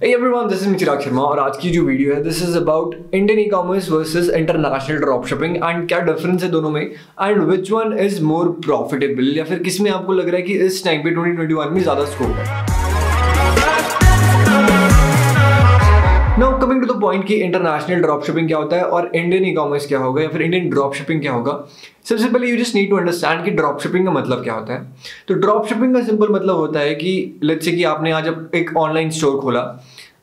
Hey everyone, this is me चिराग शर्मा और आज की जो वीडियो है this is about Indian e commerce versus international drop shipping and क्या डिफरेंस है दोनों में and which one is more profitable या फिर किस में आपको लग रहा है कि इस टाइम पे 2021 में ज्यादा स्कोप है। Now coming to the point कि इंटरनेशनल ड्रॉप शिपिंग क्या होता है और इंडियन ई कॉमर्स क्या होगा या फिर इंडियन ड्रॉप शिपिंग क्या होगा। सबसे पहले you just need to understand कि ड्रॉप शिपिंग का मतलब क्या होता है। तो ड्रॉप शिपिंग का सिंपल मतलब होता है कि लेट्स से कि आपने आज एक ऑनलाइन स्टोर खोला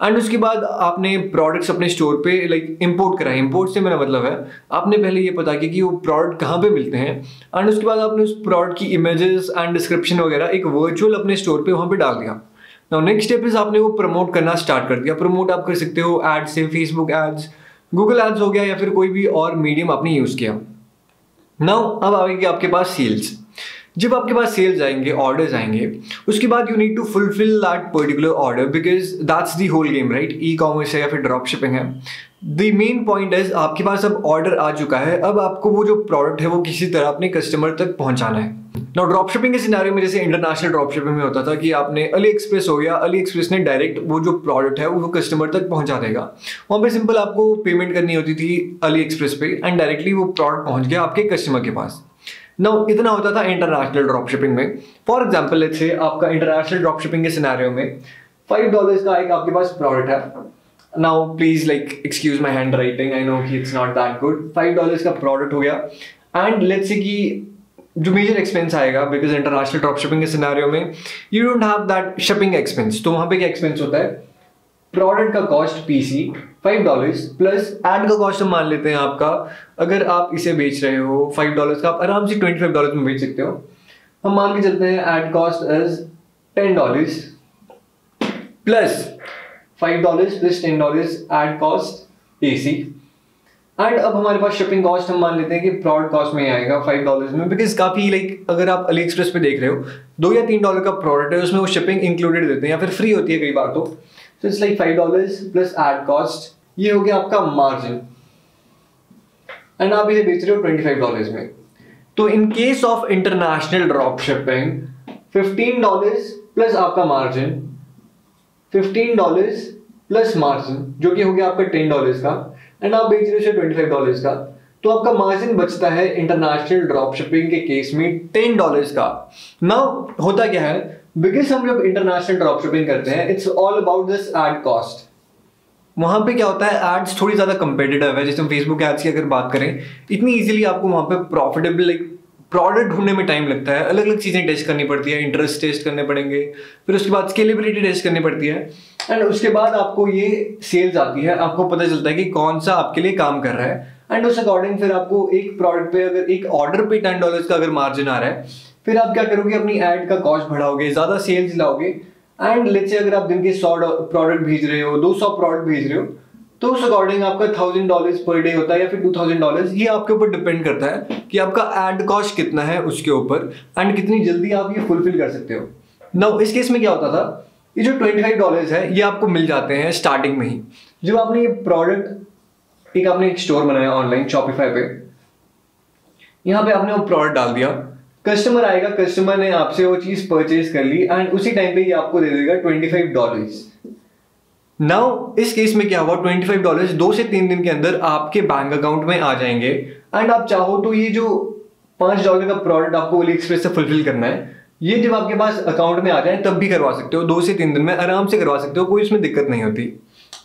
एंड उसके बाद आपने प्रोडक्ट्स अपने स्टोर पे लाइक इंपोर्ट करा है। इंपोर्ट से मेरा मतलब है आपने पहले ये पता किया कि वो प्रोडक्ट कहाँ पे मिलते हैं एंड उसके बाद आपने उस प्रोडक्ट की इमेजेस एंड डिस्क्रिप्शन वगैरह एक वर्चुअल अपने स्टोर पे वहाँ पे डाल दिया। नाउ नेक्स्ट स्टेप इज आपने वो प्रमोट करना स्टार्ट कर दिया। प्रमोट आप कर सकते हो एड से, फेसबुक एड्स, गूगल एड्स हो गया या फिर कोई भी और मीडियम आपने यूज किया। नाउ अब आएगी आपके पास सेल्स। जब आपके पास सेल्स आएंगे, ऑर्डर्स आएंगे, उसके बाद you need to fulfil that particular order because that's the whole game, right. E commerce है या फिर ड्रॉप शिपिंग है। द मेन पॉइंट इज आपके पास अब ऑर्डर आ चुका है, अब आपको वो जो प्रोडक्ट है वो किसी तरह अपने कस्टमर तक पहुंचाना है। नाउ ड्रॉप शिपिंग के सिनेरियो में जैसे इंटरनेशनल ड्रॉप शिपिंग में होता था कि आपने अली एक्सप्रेस हो गया, अली एक्सप्रेस ने डायरेक्ट वो जो प्रोडक्ट है वो कस्टमर तक पहुंचा देगा। वहाँ पे सिंपल आपको पेमेंट करनी होती थी अली एक्सप्रेस पे एंड डायरेक्टली वो प्रोडक्ट पहुंच गया आपके कस्टमर के पास। नाउ इतना होता था इंटरनेशनल ड्रॉप शिपिंग में। फॉर एग्जाम्पल लेट्स से आपका इंटरनेशनल ड्रॉप शिपिंग के सिनेरियो में $5 का एक आपके पास प्रोडक्ट है। Now please like excuse my hand writing, I know कि इट्स नॉट दैट गुड। $5 का प्रोडक्ट हो गया एंड लेट्स से कि जो मेजर एक्सपेंस आएगा बिकॉज इंटरनेशनल ड्रॉप शिपिंग के सिनेरियो में you don't have that shipping expense. तो वहां पे क्या एक्सपेंस होता है, प्रोडक्ट का कॉस्ट पीसी $5 प्लस एड का कॉस्ट हम मान लेते हैं आपका, अगर आप इसे बेच रहे हो $5 का आप आराम से $25 में बेच सकते हो। हम मान के चलते हैं ad cost is $10 plus $5 plus $10 ad cost AC and अब हमारे पास शिपिंग कॉस्ट हम मान लेते हैं कि प्रोडक्ट कॉस्ट में आएगा $5 में बिकॉज काफी लाइक अगर आप अली एक्सप्रेस पे देख रहे हो $2 या $3 का प्रोडक्ट है उसमें वो शिपिंग इंक्लूडेड देते हैं या फिर फ्री होती है कई बार। तो it's like $5 plus ad cost, ये हो गया आपका मार्जिन एंड आप इसे बेच रहे हो $25 में। तो इन case of international drop shipping $15 plus आपका मार्जिन, $15 प्लस मार्जिन जो कि हो गया आपका $10 का एंड आप बेच रहे हो $25 का। तो आपका मार्जिन बचता है इंटरनेशनल ड्रॉप शिपिंग के केस में $10 का। नाउ होता क्या है, बिकॉज हम जब इंटरनेशनल ड्रॉप शिपिंग करते हैं it's all about this ad cost. वहां पे क्या होता है, एड्स थोड़ी ज्यादा कंपेटिटिव है। जैसे हम फेसबुक एड्स की अगर बात करें, इतनी इजीली आपको वहां पे प्रॉफिटेबल लाइक प्रोडक्ट ढूंढने में टाइम लगता है। अलग अलग चीजें टेस्ट करनी पड़ती है, इंटरेस्ट टेस्ट करने पड़ेंगे, फिर उसके बाद स्केलेबिलिटी टेस्ट करनी पड़ती है एंड उसके बाद आपको ये सेल्स आती है। आपको पता चलता है कि कौन सा आपके लिए काम कर रहा है एंड उस अकॉर्डिंग फिर आपको एक प्रोडक्ट पे अगर एक ऑर्डर पे $10 का अगर मार्जिन आ रहा है, फिर आप क्या करोगे, अपनी एड का कॉस्ट बढ़ाओगे, ज्यादा सेल्स लाओगे एंड लेट्स से अगर आप दिन के 100 प्रोडक्ट भेज रहे हो, 200 प्रोडक्ट भेज रहे हो, तो उस अकॉर्डिंग आपका $1000 पर डे होता है या फिर $2000। ये आपके ऊपर डिपेंड करता है कि आपका एड कॉस्ट कितना है उसके ऊपर एंड कितनी जल्दी आप ये फुलफिल कर सकते हो। नाउ इस केस में क्या होता था, ये जो $25 है ये आपको मिल जाते हैं स्टार्टिंग में ही। जब आपने ये प्रोडक्ट आपने एक स्टोर बनाया ऑनलाइन शॉपिफाई पे, यहाँ पे आपने वो प्रोडक्ट डाल दिया, कस्टमर आएगा, कस्टमर ने आपसे वो चीज परचेज कर ली एंड उसी टाइम पे ये आपको दे देगा $25। नाउ इस केस में क्या हुआ, $25 2 से 3 दिन के अंदर आपके बैंक अकाउंट में आ जाएंगे एंड आप चाहो तो ये जो $5 का प्रोडक्ट आपको अली एक्सप्रेस से फुलफिल करना है, ये जब आपके पास अकाउंट में आ जाए तब भी करवा सकते हो। 2 से 3 दिन में आराम से करवा सकते हो, कोई इसमें दिक्कत नहीं होती।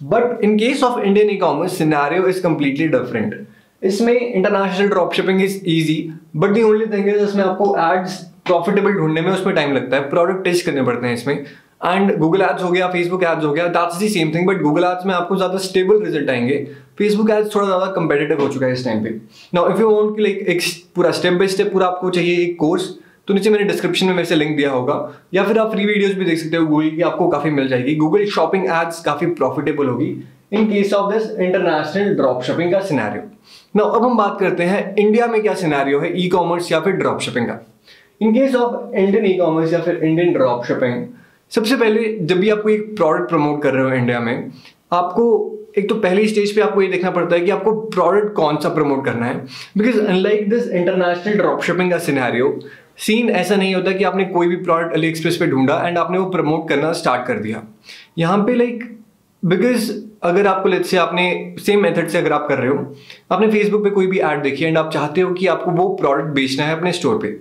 But in case of Indian e commerce scenario is completely different. इसमें international drop shipping is easy but the only thing is इसमें आपको एड्स प्रॉफिटेबल ढूंढने में उसमें टाइम लगता है, प्रोडक्ट टेस्ट करने पड़ते हैं इसमें एंड गूगल एड्स हो गया, फेसबुक एड्स हो गया, that's the same thing but Google ads में आपको ज्यादा स्टेबल रिजल्ट आएंगे। फेसबुक एड्स थोड़ा ज्यादा कंपेटिटिव हो चुका है इस टाइम पे। नाउ इफ यू वांट कि लाइक एक पूरा स्टेप बाय स्टेप पूरा आपको चाहिए एक कोर्स, तो नीचे मैंने डिस्क्रिप्शन में मेरे से लिंक दिया होगा या फिर आप फ्री वीडियोस भी देख सकते हो गूगल की, आपको काफी मिल जाएगी। गूगल शॉपिंग एड्स काफी प्रॉफिटेबल होगी in case of this international drop shipping का सिनेरियो। नाउ अब हम बात करते हैं इंडिया में क्या सिनेरियो है ई कॉमर्स या फिर ड्रॉप शिपिंग का। इन case of Indian e commerce या फिर इंडियन ड्रॉप शिपिंग, सबसे पहले जब भी आपको एक प्रोडक्ट प्रमोट कर रहे हो इंडिया में, आपको एक तो पहली स्टेज पे आपको ये देखना पड़ता है कि आपको प्रोडक्ट कौन सा प्रमोट करना है because unlike this international drop shipping का सिनेरियो, सीन ऐसा नहीं होता कि आपने कोई भी प्रोडक्ट अली एक्सप्रेस पे ढूंढा एंड आपने वो प्रमोट करना स्टार्ट कर दिया। यहाँ पे लाइक बिकॉज अगर आपको लेट्स से आपने सेम मेथड से अगर आप कर रहे हो, आपने फेसबुक पे कोई भी ऐड देखी एंड आप चाहते हो कि आपको वो प्रोडक्ट बेचना है अपने स्टोर पे,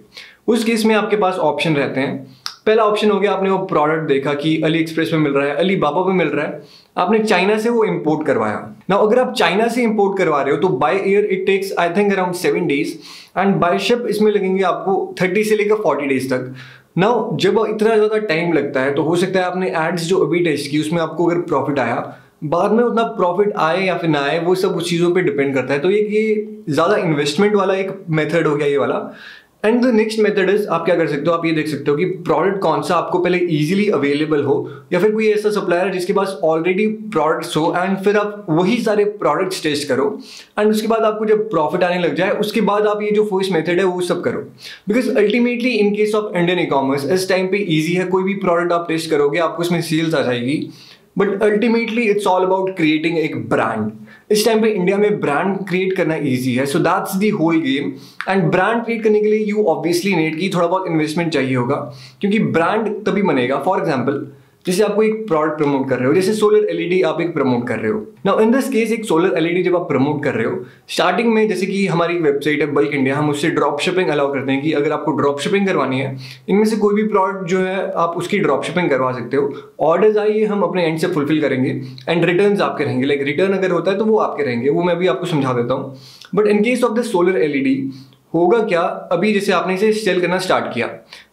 उस केस में आपके पास ऑप्शन रहते हैं। पहला ऑप्शन हो गया, आपने वो प्रोडक्ट देखा कि अली एक्सप्रेस में मिल रहा है, अली बाबा पे मिल रहा है, आपने चाइना से वो इंपोर्ट करवाया। ना अगर आप चाइना से इंपोर्ट करवा रहे हो तो by air it takes I think around 7 days and by ship इसमें लगेंगे आपको 30 से लेकर 40 days तक। ना जब इतना ज़्यादा टाइम लगता है तो हो सकता है आपने एड्स जो अभी टेस्ट की उसमें आपको अगर प्रॉफिट आया, बाद में उतना प्रॉफिट आए या फिर ना आए, वो सब उस चीज़ों पे डिपेंड करता है। तो ये ज़्यादा इन्वेस्टमेंट वाला एक मेथड हो गया ये वाला। And the next method is, आप क्या कर सकते हो, आप ये देख सकते हो कि प्रोडक्ट कौन सा आपको पहले इजीली अवेलेबल हो या फिर कोई ऐसा सप्लायर है जिसके पास ऑलरेडी प्रोडक्ट्स हो, एंड फिर आप वही सारे प्रोडक्ट्स टेस्ट करो एंड उसके बाद आपको जब प्रॉफिट आने लग जाए उसके बाद आप ये जो फर्स्ट मेथड है वो सब करो। Because ultimately in case of Indian e commerce इस टाइम पे ईजी है, कोई भी प्रोडक्ट आप टेस्ट करोगे आपको उसमें सेल्स आ जाएगी, but ultimately it's all about creating एक ब्रांड। इस टाइम पे इंडिया में ब्रांड क्रिएट करना इजी है, so that's the whole game. And brand create करने के लिए यू ऑब्वियसली नीड की थोड़ा बहुत इन्वेस्टमेंट चाहिए होगा, क्योंकि ब्रांड तभी बनेगा। फॉर एग्जाम्पल जैसे आपको एक प्रोडक्ट प्रमोट कर रहे हो, जैसे सोलर एलईडी आप एक प्रमोट कर रहे हो। नाउ इन दिस केस एक सोलर एलईडी जब आप प्रमोट कर रहे हो, स्टार्टिंग में जैसे कि हमारी वेबसाइट है बल्क इंडिया, हम उससे ड्रॉप शिपिंग अलाउ करते हैं कि अगर आपको ड्रॉप शिपिंग करवानी है, इनमें से कोई भी प्रोडक्ट जो है आप उसकी ड्रॉप शिपिंग करवा सकते हो। ऑर्डर्स आइए हम अपने एंड से फुलफिल करेंगे एंड रिटर्न आपके रहेंगे, लाइक रिटर्न अगर होता है तो वो आपके रहेंगे, वो मैं भी आपको समझा देता हूँ। But in case of the solar LED होगा क्या, अभी जैसे आपने इसे सेल करना स्टार्ट किया,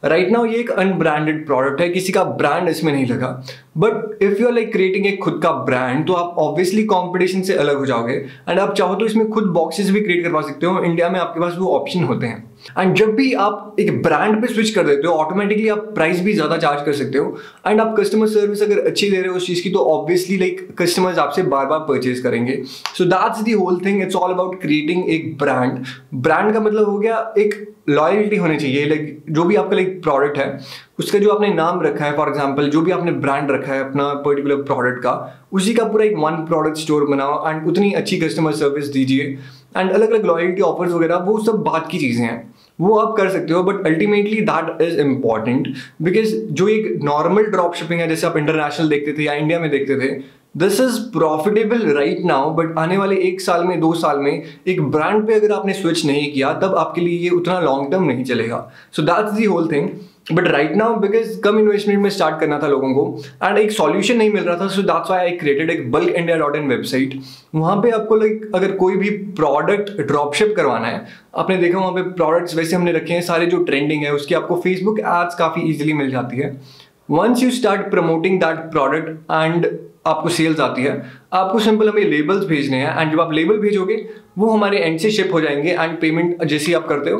राइट नाउ ये एक अनब्रांडेड प्रोडक्ट है, किसी का ब्रांड इसमें नहीं लगा। But if you are like creating एक खुद का ब्रांड तो आप ऑब्वियसली कंपटीशन से अलग हो जाओगे एंड आप चाहो तो इसमें खुद बॉक्सेस भी क्रिएट करवा सकते हो। इंडिया में आपके पास वो ऑप्शन होते हैं। एंड जब भी आप एक ब्रांड पे स्विच कर देते हो ऑटोमेटिकली आप प्राइस भी ज्यादा चार्ज कर सकते हो एंड आप कस्टमर सर्विस अगर अच्छी दे रहे हो उस चीज की तो ऑब्वियसली लाइक कस्टमर्स आपसे बार बार परचेज करेंगे। So that's the whole thing, it's all about creating एक ब्रांड। ब्रांड का मतलब हो गया एक लॉयल्टी होनी चाहिए, लाइक जो भी आपका लाइक प्रोडक्ट है उसका जो आपने नाम रखा है, फॉर एग्जांपल जो भी आपने ब्रांड रखा है अपना पर्टिकुलर प्रोडक्ट का, उसी का पूरा एक वन प्रोडक्ट स्टोर बनाओ एंड उतनी अच्छी कस्टमर सर्विस दीजिए एंड अलग अलग लॉयल्टी ऑफर्स वगैरह वो सब बात की चीज़ें हैं, वो आप कर सकते हो। But ultimately that is important because जो एक नॉर्मल ड्रॉप शिपिंग है जैसे आप इंटरनेशनल देखते थे या इंडिया में देखते थे, this is profitable right now, but आने वाले 1 साल में 2 साल में एक ब्रांड पे अगर आपने स्विच नहीं किया तब आपके लिए ये उतना लॉन्ग टर्म नहीं चलेगा। So that's the whole thing. But right now because कम इन्वेस्टमेंट में स्टार्ट करना था लोगों को एंड एक सॉल्यूशन नहीं मिल रहा था, so that's why I created एक bulkindia.in वेबसाइट। वहाँ पे आपको लाइक अगर कोई भी प्रोडक्ट ड्रॉपशिप करवाना है, आपने देखा वहाँ पे प्रोडक्ट्स वैसे हमने रखे हैं सारे जो ट्रेंडिंग है उसकी आपको फेसबुक एड्स काफ़ी ईजिली मिल जाती है। Once you start promoting that product and आपको सेल्स आती है, आपको सिंपल हमें लेबल्स भेजने हैं एंड जब आप लेबल भेजोगे वो हमारे एंड से शिप हो जाएंगे एंड पेमेंट जैसे ही आप करते हो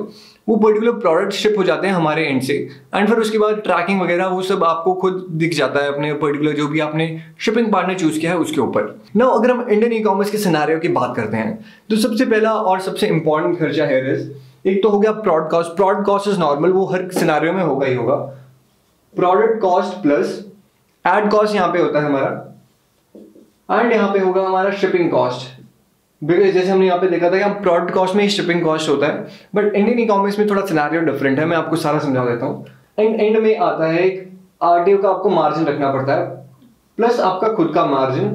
वो पर्टिकुलर प्रोडक्ट शिप हो जाते हैं हमारे एंड से एंड फिर उसके बाद ट्रैकिंग वगैरह वो सब आपको खुद दिख जाता है अपने पर्टिकुलर जो भी आपने शिपिंग पार्टनर चूज किया है उसके ऊपर। नाउ अगर हम इंडियन ई कॉमर्स के सिनेरियो की बात करते हैं तो सबसे पहला और सबसे इंपॉर्टेंट खर्चा है एक तो हो गया product cost. Product cost is normal, वो हर सिनेरियो में होगा ही होगा। Product cost plus ad cost यहाँ पे होता है हमारा एंड यहाँ पे होगा हमारा शिपिंग कॉस्ट। बिकॉज जैसे हमने यहाँ पे देखा था कि हम प्रोडक्ट कॉस्ट में ही शिपिंग कॉस्ट होता है, बट इंडियन ई कॉमर्स में थोड़ा सिनेरियो डिफरेंट है, मैं आपको सारा समझा देता हूँ। एंड में आता है एक आरटीओ का आपको मार्जिन रखना पड़ता है प्लस आपका खुद का margin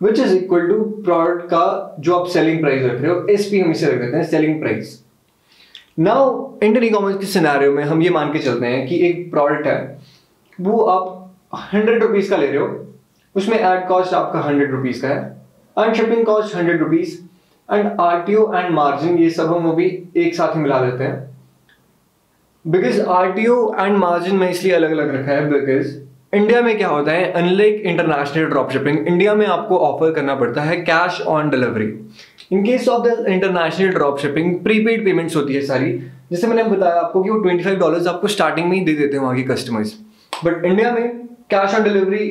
which is equal to product का जो आप सेलिंग प्राइस रख रहे हो, एसपी हम इसे रख देते हैं selling price. Now Indian e commerce के सिनेरियो में हम ये मान के चलते हैं कि एक प्रोडक्ट है वो आप 100 रुपीज का ले रहे हो, उसमें एड कॉस्ट आपका 100 रुपीज का है and shipping cost 100 rupees and RTO and margin ये सब हम अभी एक साथ ही मिला देते हैं। बिकॉज आरटीओ एंड मार्जिन में इसलिए अलग अलग रखा है बिकॉज इंडिया में क्या होता है, unlike international drop shipping, India में आपको ऑफर करना पड़ता है cash on delivery. In case of the international drop shipping prepaid payments होती है सारी, जैसे मैंने बताया आपको कि वो $25 आपको स्टार्टिंग में ही दे देते हैं वहाँ के कस्टमर्स। बट इंडिया में कैश ऑन डिलीवरी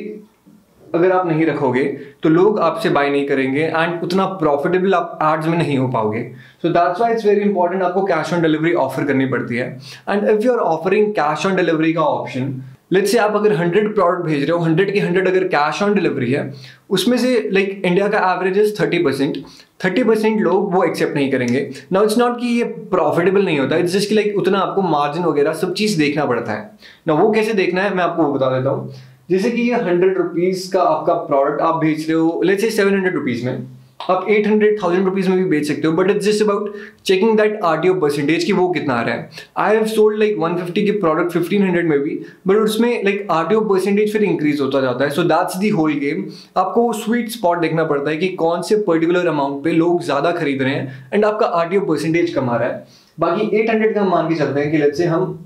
अगर आप नहीं रखोगे तो लोग आपसे बाय नहीं करेंगे एंड उतना प्रॉफिटेबल आप एड्स में नहीं हो पाओगे। So that's why it's very important, आपको कैश ऑन डिलीवरी ऑफर करनी पड़ती है। And if you are offering cash on delivery का ऑप्शन, लेट्स से आप अगर 100 प्रोडक्ट भेज रहे हो, 100 के 100 अगर कैश ऑन डिलीवरी है, उसमें से लाइक इंडिया का एवरेज इज 30% लोग वो एक्सेप्ट नहीं करेंगे। नाउ इट्स नॉट कि ये प्रॉफिटेबल नहीं होता, इट्स जस्ट कि लाइक उतना आपको मार्जिन वगैरह सब चीज़ देखना पड़ता है। ना वो कैसे देखना है मैं आपको वो बता देता हूँ। जैसे कि ये 100 रुपीज का आपका प्रोडक्ट आप बेच रहे हो, लेट्स से 700 रुपीज में, आप 800,000 रुपीज में भी बेच सकते हो, but it's just about checking that RTO percentage कि वो कितना आ रहा है। आई हैव सोल्ड लाइक 150 के प्रोडक्ट 1500 में भी, बट उसमें लाइक आरटीओ परसेंटेज फिर इंक्रीज होता जाता है। So that's the whole game. आपको स्वीट स्पॉट देखना पड़ता है कि कौन से पर्टिकुलर अमाउंट पे लोग ज्यादा खरीद रहे हैं एंड आपका आरटीओ परसेंटेज कम आ रहा है। बाकी 800 का हम मान के चलते हैं कि लेट्स से हम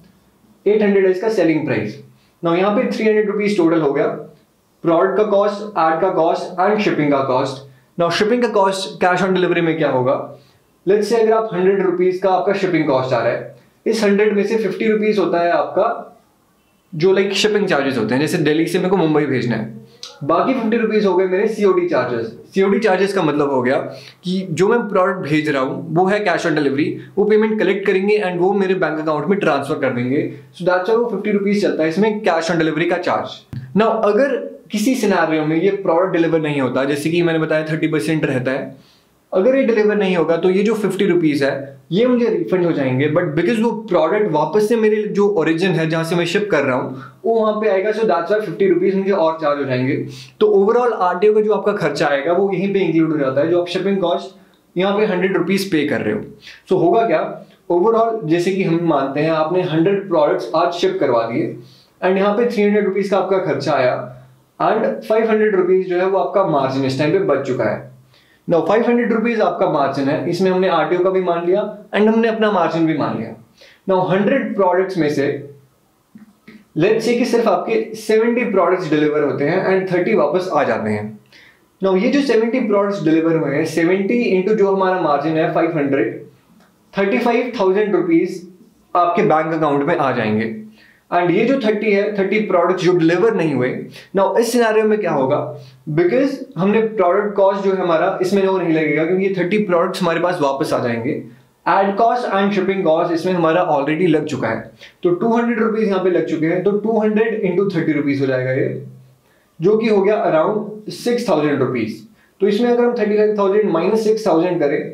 800 है इसका सेलिंग प्राइस। नाउ यहाँ पे 300 रुपीज टोटल हो गया, प्रोडक्ट का कॉस्ट, एड का कॉस्ट एंड शिपिंग का कॉस्ट। नाउ शिपिंग का कॉस्ट कैश ऑन डिलीवरी में क्या होगा, लेट्स से अगर आप 100 रुपीज का आपका शिपिंग कॉस्ट आ रहा है, इस 100 में से 50 रुपीज होता है आपका जो लाइक शिपिंग चार्जेस होते हैं, जैसे दिल्ली से मेरे को मुंबई भेजना है। बाकी 50 रुपीज हो गए मेरे सीओडी चार्जेस। सीओडी चार्जेस का मतलब हो गया कि जो मैं प्रोडक्ट भेज रहा हूँ वो है कैश ऑन डिलीवरी, वो पेमेंट कलेक्ट करेंगे एंड वो मेरे बैंक अकाउंट में ट्रांसफर कर देंगे। सो दैट्स व्हाई वो 50 रुपीज चलता है इसमें कैश ऑन डिलीवरी का चार्ज। नाउ अगर किसी सिनेरियो में ये प्रोडक्ट डिलीवर नहीं होता, जैसे कि मैंने बताया 30% रहता है, अगर ये डिलीवर नहीं होगा तो ये जो 50 रुपीज है ये मुझे रिफंड हो जाएंगे, बट बिकॉज वो प्रोडक्ट वापस से मेरे जो ओरिजिन है जहां से मैं शिप कर रहा हूँ वो वहां पे आएगा, सो दैट्स व्हाई 50 रुपीज मुझे और चार्ज हो जाएंगे। तो ओवरऑल आरटीओ का जो आपका खर्चा आएगा वो यहीं पे इंक्लूड हो जाता है, जो आप शिपिंग कॉस्ट यहाँ पे 100 रुपीज पे कर रहे हो। सो होगा क्या, ओवरऑल जैसे कि हम मानते हैं आपने 100 प्रोडक्ट्स आज शिप करवा दिए एंड यहाँ पे 300 रुपीज का आपका खर्चा आया एंड 500 रुपीज जो है वो आपका मार्जिन इस टाइम पे बच चुका है। नाउ 500 रुपीज आपका मार्जिन है, इसमें हमने आरटीओ का भी मान लिया एंड हमने अपना मार्जिन भी मान लिया। नाउ 100 प्रोडक्ट्स में से लेट्स से कि सिर्फ आपके 70 प्रोडक्ट्स डिलीवर होते हैं एंड 30 वापस आ जाते हैं। नाउ ये जो 70 प्रोडक्ट्स डिलीवर हुए हैं, 70 इंटू जो हमारा मार्जिन है 500, 35,000 रुपीज आपके बैंक अकाउंट में आ जाएंगे। एंड ये जो 30 है, 30 प्रोडक्ट्स जो डिलीवर नहीं हुए, नाउ इस सिनेरियो में क्या होगा, बिकॉज हमने प्रोडक्ट कॉस्ट जो है हमारा इसमें वो नहीं लगेगा क्योंकि ये 30 प्रोडक्ट्स हमारे पास वापस आ जाएंगे। Ad cost and shipping cost इसमें हमारा ऑलरेडी लग चुका है, तो 200 रुपीज यहाँ पे लग चुके हैं, तो 200 इंटू 30 रुपीज हो जाएगा ये, जो कि हो गया अराउंड 6,000 रुपीज। तो इसमें अगर हम 35,000 माइनस 6,000 करें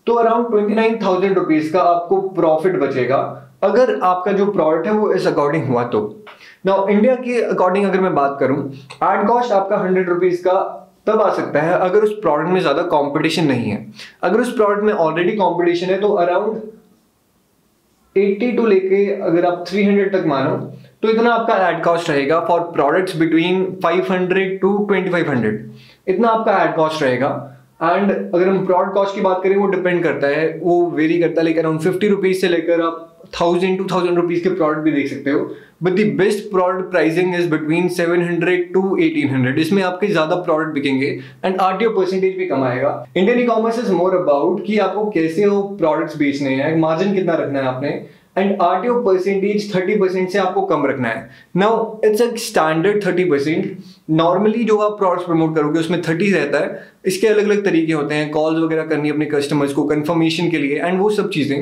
तो अराउंड 29,000 रुपीज का आपको प्रॉफिट बचेगा अगर आपका जो प्रोडक्ट है वो इस अकॉर्डिंग हुआ तो। नाउ इंडिया के अकॉर्डिंग अगर मैं बात करूं, एड कॉस्ट आपका 100 रुपीज का तब आ सकता है अगर उस प्रोडक्ट में ज्यादा कंपटीशन नहीं है। अगर उस प्रोडक्ट में ऑलरेडी कंपटीशन है तो अराउंड 80 टू लेके अगर आप 300 तक मानो तो इतना आपका एड कॉस्ट रहेगा फॉर प्रोडक्ट्स बिटवीन 500 टू 2500, इतना आपका एड कॉस्ट रहेगा। एंड अगर हम प्रोडक्ट कॉस्ट की बात करें वो डिपेंड करता है, वो वेरी करता है, लेकिन अराउंड 50 रुपीज से लेकर आप 1000 रुपीज के प्रोडक्ट भी देख सकते हो, but the best product pricing is between 700 to 1800। इसमें आपके ज्यादा प्रोडक्ट बिकेंगे एंड आरटीओ परसेंटेज भी कम आएगा। Indian e commerce is more about कि आपको कैसे वो प्रोडक्ट्स बेचने हैं, मार्जिन कितना रखना है आपने, एंड आरटीओ परसेंटेज 30% से आपको कम रखना है। Now it's a standard 30%। Normally जो आप प्रोडक्ट्स प्रमोट करोगे उसमें 30 रहता है, इसके अलग अलग तरीके होते हैं, कॉल्स वगैरह करनी अपने कस्टमर्स को कंफर्मेशन के लिए एंड वो सब चीजें।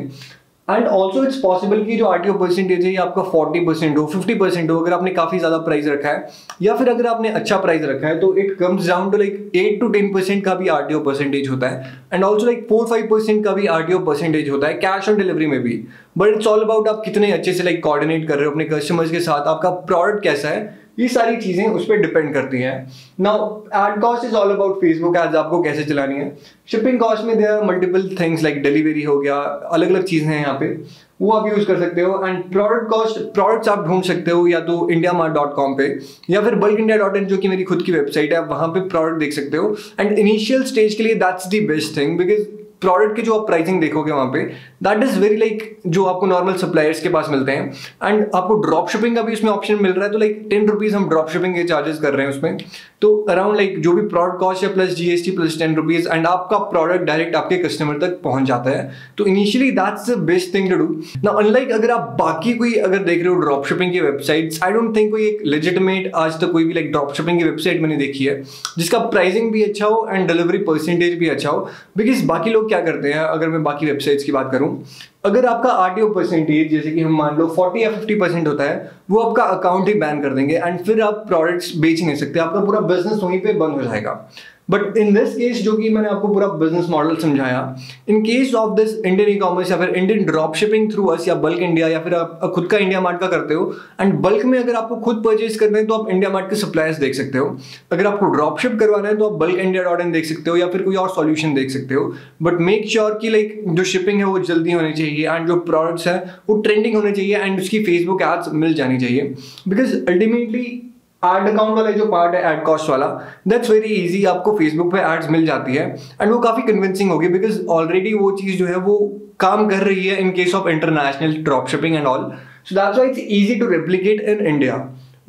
एंड ऑल्सो इट्स पॉसिबल कि जो आरटीओ परसेंटेज है ये आपका 40% हो, 50% हो अगर आपने काफी ज्यादा प्राइस रखा है, या फिर अगर आपने अच्छा प्राइस रखा है तो it comes down to like 8 to 10% का भी आरटीओ परसेंटेज होता है एंड ऑल्सो लाइक 4-5% का भी आरटीओ परसेंटेज होता है कैश ऑन डिलीवरी में भी। बट इट्स ऑल अबाउट आप कितने अच्छे से लाइक कोऑर्डिनेट कर रहे हो अपने कस्टमर्स के साथ, आपका प्रोडक्ट कैसा है, ये सारी चीजें उस पर डिपेंड करती हैं। Now ad cost is all about Facebook ads आपको कैसे चलानी है। शिपिंग कॉस्ट में there are multiple things like delivery हो गया, अलग अलग चीजें हैं यहाँ पे, वो आप यूज कर सकते हो। एंड प्रोडक्ट कॉस्ट, प्रोडक्ट्स आप ढूंढ सकते हो या तो indiamart.com पे या फिर bulkindia.in जो कि मेरी खुद की वेबसाइट है, आप वहां पे प्रोडक्ट देख सकते हो। एंड इनिशियल स्टेज के लिए that's the best thing, because product की जो आप प्राइसिंग देखोगे वहां पे दैट इज वेरी लाइक जो आपको नॉर्मल सप्लायर्स के पास मिलते हैं। एंड आपको ड्रॉप शिपिंग का भी उसमें ऑप्शन मिल रहा है, तो लाइक 10 रुपीज हम ड्रॉप शिपिंग के चार्जेस कर रहे हैं उसमें, तो अराउंड लाइक जो भी प्रोडक्ट कॉस्ट है plus GST plus 10 rupees and आपका प्रोडक्ट डायरेक्ट आपके कस्टमर तक पहुंच जाता है। तो initially that's the best thing to do. Now unlike अगर आप बाकी कोई अगर देख रहे हो ड्रॉप शिपिंग की वेबसाइट्स, आई डोंट थिंक कोई एक लेजिटिमेट आज तक कोई भी लाइक ड्रॉप शिपिंग की वेबसाइट मैंने देखी है जिसका प्राइसिंग भी अच्छा हो एंड डिलीवरी परसेंटेज भी अच्छा हो। बिकॉज बाकी लोग क्या करते हैं, अगर मैं बाकी वेबसाइट्स की बात करूं, अगर आपका आरटीओ परसेंटेज जैसे कि हम मान लो 40 या 50% होता है, वो आपका अकाउंट ही बैन कर देंगे एंड फिर आप प्रोडक्ट्स बेच नहीं सकते, आपका पूरा बिजनेस वहीं पे बंद हो जाएगा। बट इन दिस केस, जो कि मैंने आपको पूरा बिजनेस मॉडल समझाया, इन case of this Indian e commerce या फिर इंडियन ड्रॉप शिपिंग थ्रू अस या बल्क इंडिया, या फिर आप खुद का इंडिया मार्ट का करते हो एंड बल्क में अगर आपको खुद परचेज करना है तो आप इंडिया मार्ट के सप्लायर्स देख सकते हो। अगर आपको ड्रॉप शिप करवाना है तो आप बल्क इंडिया.in देख सकते हो या फिर कोई और सॉल्यूशन देख सकते हो। बट मेक श्योर कि लाइक जो शिपिंग है वो जल्दी होनी चाहिए एंड जो प्रोडक्ट्स है वो ट्रेंडिंग होने चाहिए एंड उसकी फेसबुक एड्स मिल जानी चाहिए। बिकॉज अल्टीमेटली एड अकाउंट वाला जो पार्ट है, एड कॉस्ट वाला, दैट्स वेरी इजी, आपको फेसबुक पे एड्स मिल जाती है एंड वो काफी कन्विंसिंग होगी बिकॉज ऑलरेडी वो चीज जो है वो काम कर रही है in case of international drop shipping and all. So that's why it's easy to replicate in India.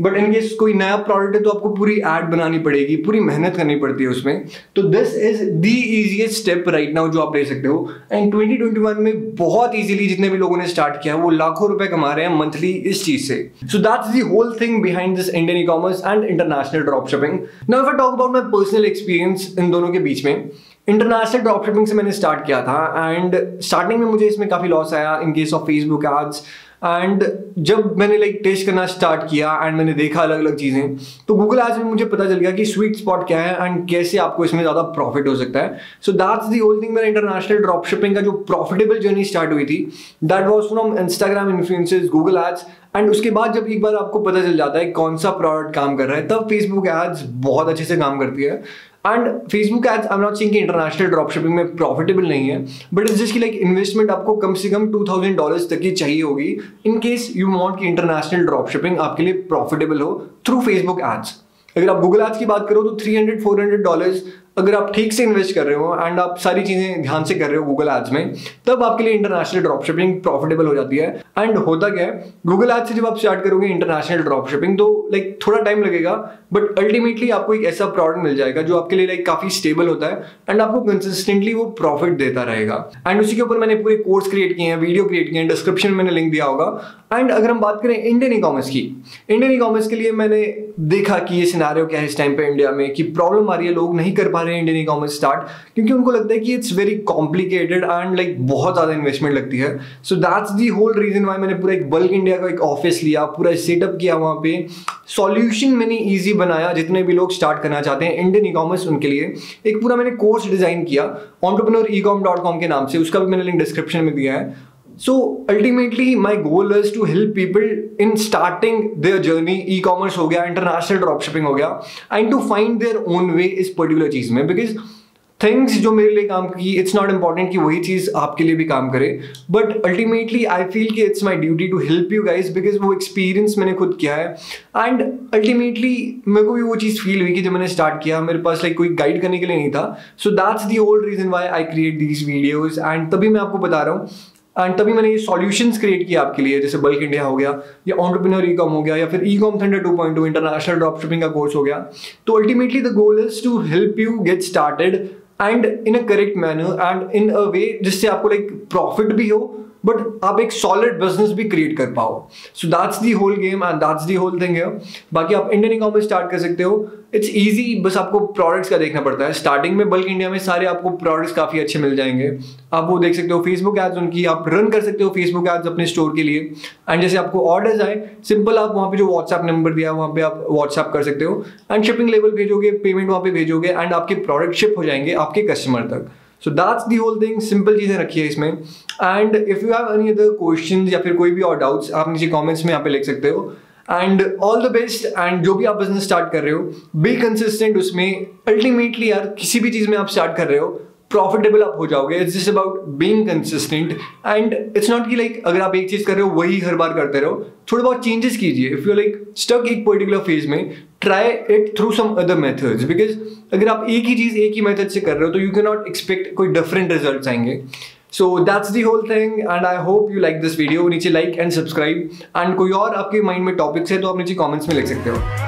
But in case कोई नया प्रोडक्ट है तो आपको पूरी ऐड बनानी पड़ेगी, पूरी मेहनत करनी पड़ती है उसमें। तो this is the easiest step right now जो आप ले सकते हो। एंड 2021 में बहुत इजीली जितने भी लोगों ने स्टार्ट किया है वो लाखों रुपए कमा रहे हैं मंथली इस चीज से। So that's the whole thing behind this Indian e commerce and international drop shipping. Now if I talk about my personal experience in दोनों के बीच में, इंटरनेशनल ड्रॉप शिपिंग से मैंने स्टार्ट किया था एंड स्टार्टिंग में मुझे इसमें काफी लॉस आया in case of Facebook ads. And जब मैंने लाइक टेस्ट करना स्टार्ट किया एंड मैंने देखा अलग अलग चीजें, तो गूगल एड्स में मुझे पता चल गया कि स्वीट स्पॉट क्या है एंड कैसे आपको इसमें ज्यादा प्रॉफिट हो सकता है। So that's the whole thing. मेरा इंटरनेशनल ड्रॉप शिपिंग का जो प्रॉफिटेबल जर्नी स्टार्ट हुई थी, that was from Instagram influencers, Google ads and उसके बाद जब एक बार आपको पता चल जाता है कौन सा प्रोडक्ट काम कर रहा है, तब फेसबुक एड्स बहुत अच्छे से काम करती है। And Facebook ads, I am not saying कि इंटरनेशनल ड्रॉप शिपिंग में प्रॉफिटेबल नहीं है, बट इट्स जस्ट कि लाइक इन्वेस्टमेंट आपको कम से कम $2000 तक की चाहिए होगी इन केस यू वांट कि इंटरनेशनल ड्रॉप शिपिंग आपके लिए प्रॉफिटेबल हो थ्रू फेसबुक एड्स। अगर आप गूगल एड्स की बात करो तो $300-400 अगर आप ठीक से इन्वेस्ट कर रहे हो एंड आप सारी चीजें ध्यान से कर रहे हो गूगल एड्स में, तब आपके लिए इंटरनेशनल ड्रॉप शिपिंग प्रॉफिटेबल हो जाती है। एंड होता क्या है, गूगल एड्स से जब आप स्टार्ट करोगे इंटरनेशनल ड्रॉप शिपिंग तो लाइक थोड़ा टाइम लगेगा, बट अल्टीमेटली आपको एक ऐसा प्रोडक्ट मिल जाएगा जो आपके लिए लाइक काफी स्टेबल होता है एंड आपको कंसिस्टेंटली वो प्रॉफिट देता रहेगा। एंड उसी के ऊपर मैंने पूरे कोर्स क्रिएट किए हैं, वीडियो क्रिएट किए हैं, डिस्क्रिप्शन में मैंने लिंक दिया होगा। एंड अगर हम बात करें इंडियन ई कॉमर्स की, इंडियन ई कॉमर्स के लिए मैंने देखा कि ये सिनेरियो क्या है इस टाइम पे इंडिया में, कि प्रॉब्लम आ रही है, लोग नहीं कर पा रहे हैं इंडियन ई कॉमर्स स्टार्ट, क्योंकि उनको लगता है कि it's very complicated and like बहुत ज्यादा इन्वेस्टमेंट लगती है। So that's the whole reason why मैंने पूरा एक बल्क इंडिया का एक ऑफिस लिया, पूरा सेटअप किया, वहां पे सॉल्यूशन मैंने इजी बनाया जितने भी लोग स्टार्ट करना चाहते हैं इंडियन ई कॉमर्स उनके लिए। एक पूरा मैंने कोर्स डिजाइन किया entrepreneurecom.com के नाम से, उसका भी मैंने लिंक डिस्क्रिप्शन में दिया है। So ultimately my goal is to help people in starting their journey, e-commerce हो गया, international dropshipping हो गया, and to find their own way इस particular चीज में, because थिंग्स जो मेरे लिए काम की, इट्स नॉट इम्पॉर्टेंट कि वही चीज आपके लिए भी काम करे, बट अल्टीमेटली आई फील कि it's my duty to help you guys, because वो एक्सपीरियंस मैंने खुद किया है एंड अल्टीमेटली मेरे को भी वो चीज फील हुई कि जब मैंने स्टार्ट किया मेरे पास लाइक कोई गाइड करने के लिए नहीं था। So that's the whole reason why I create these videos and तभी मैं आपको बता रहा हूँ एंड तभी मैंने ये सॉल्यूशंस क्रिएट किया आपके लिए, जैसे बल्क इंडिया हो गया या एंटरप्रेन्योर ई-कॉम हो गया या फिर e com thunder 2.2 international drop shipping का कोर्स हो गया। तो ultimately the goal is to help you get started and in a correct manner and in a way जिससे आपको लाइक प्रॉफिट भी हो बट आप एक सॉलिड बिजनेस भी क्रिएट कर पाओ। So that's the whole game and that's the whole thing है। बाकी आप इंडियन ई-कॉमर्स स्टार्ट कर सकते हो, इट्स इजी, बस आपको प्रोडक्ट्स का देखना पड़ता है। स्टार्टिंग में बल्क इंडिया में सारे आपको प्रोडक्ट्स काफी अच्छे मिल जाएंगे, आप वो देख सकते हो, फेसबुक एड्स उनकी आप रन कर सकते हो, फेसबुक एड्स अपने स्टोर के लिए। एंड जैसे आपको ऑर्डर्स आए, सिंपल आप वहाँ पे जो व्हाट्सएप नंबर दिया है वहाँ पे आप व्हाट्सएप कर सकते हो एंड शिपिंग लेवल भेजोगे, पेमेंट वहाँ पे भेजोगे एंड आपके प्रोडक्ट शिप हो जाएंगे आपके कस्टमर तक। So that's the whole thing, simple चीजें रखी है इसमें। And if you have any other questions या फिर कोई भी और डाउट्स, आप नीचे कमेंट्स में यहाँ पे लिख सकते हो। And all the best. And जो भी आप बिजनेस स्टार्ट कर रहे हो, बी कंसिस्टेंट उसमें। अल्टीमेटली यार किसी भी चीज में आप स्टार्ट कर रहे हो, प्रॉफिटेबल आप हो जाओगे। It's just about being consistent and it's not कि लाइक अगर आप एक चीज कर रहे हो वही हर बार करते रहो, थोड़ा बहुत चेंजेस कीजिए। इफ यू लाइक स्टक एक पर्टिकुलर फेज में, try it through some other methods, because अगर आप एक ही चीज एक ही मेथड से कर रहे हो तो यू कैन नॉट एक्सपेक्ट कोई डिफरेंट रिजल्ट्स आएंगे। So that's the whole thing and I hope you like this video. नीचे like and subscribe and कोई और आपके माइंड में टॉपिक्स है तो आप नीचे कमेंट्स में लिख सकते हो।